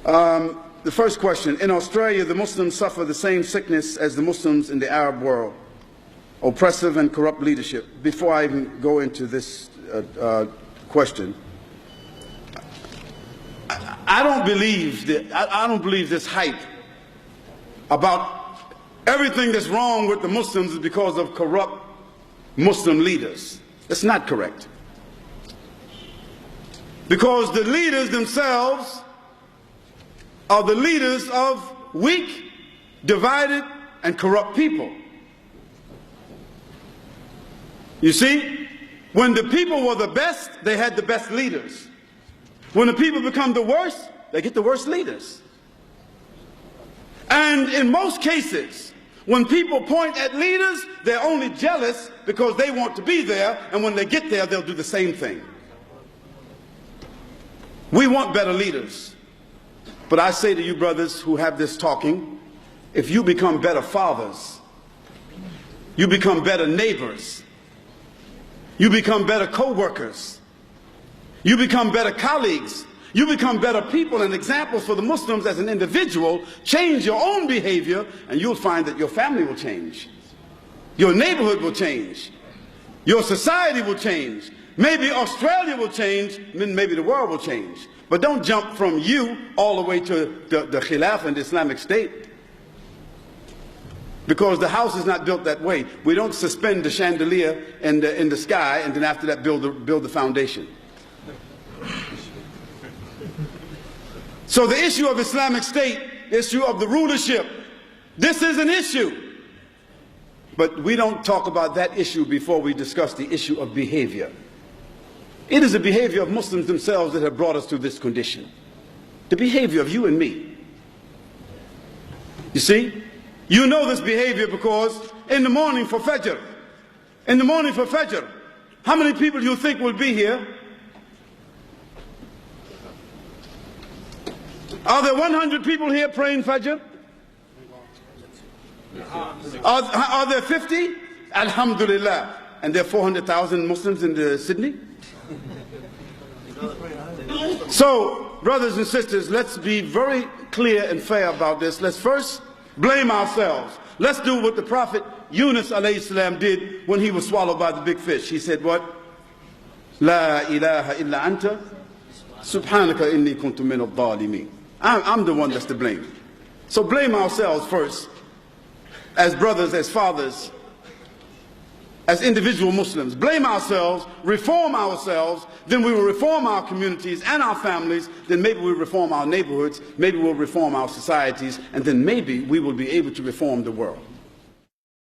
The first question, in Australia, the Muslims suffer the same sickness as the Muslims in the Arab world, oppressive and corrupt leadership. Before I even go into this question, I don't believe this hype about everything that's wrong with the Muslims is because of corrupt Muslim leaders. That's not correct. Because the leaders themselves are the leaders of weak, divided, and corrupt people. You see, when the people were the best, they had the best leaders. When the people become the worst, they get the worst leaders. And in most cases, when people point at leaders, they're only jealous because they want to be there, and when they get there, they'll do the same thing. We want better leaders. But I say to you brothers who have this talking, if you become better fathers, you become better neighbors, you become better co-workers, you become better colleagues, you become better people and examples for the Muslims as an individual, change your own behavior, and you'll find that your family will change. Your neighborhood will change. Your society will change. Maybe Australia will change, maybe the world will change. But don't jump from you all the way to the Khilafah and the Islamic State. Because the house is not built that way. We don't suspend the chandelier in the sky and then after that build the foundation. So the issue of Islamic State, the issue of the rulership, this is an issue. But we don't talk about that issue before we discuss the issue of behavior. It is the behavior of Muslims themselves that have brought us to this condition. The behavior of you and me. You see? You know this behavior because in the morning for Fajr, how many people do you think will be here? Are there 100 people here praying Fajr? Are there 50? Alhamdulillah. And there are 400,000 Muslims in Sydney? So, brothers and sisters, let's be very clear and fair about this. Let's first blame ourselves. Let's do what the Prophet Yunus alayhi salam did when he was swallowed by the big fish. He said what? La ilaha illa anta subhanaka inni kuntu min al-dhalimin. I'm the one that's to blame. So blame ourselves first, as brothers, as fathers, as individual Muslims. Blame ourselves, reform ourselves, then we will reform our communities and our families, then maybe we'll reform our neighborhoods, maybe we'll reform our societies, and then maybe we will be able to reform the world.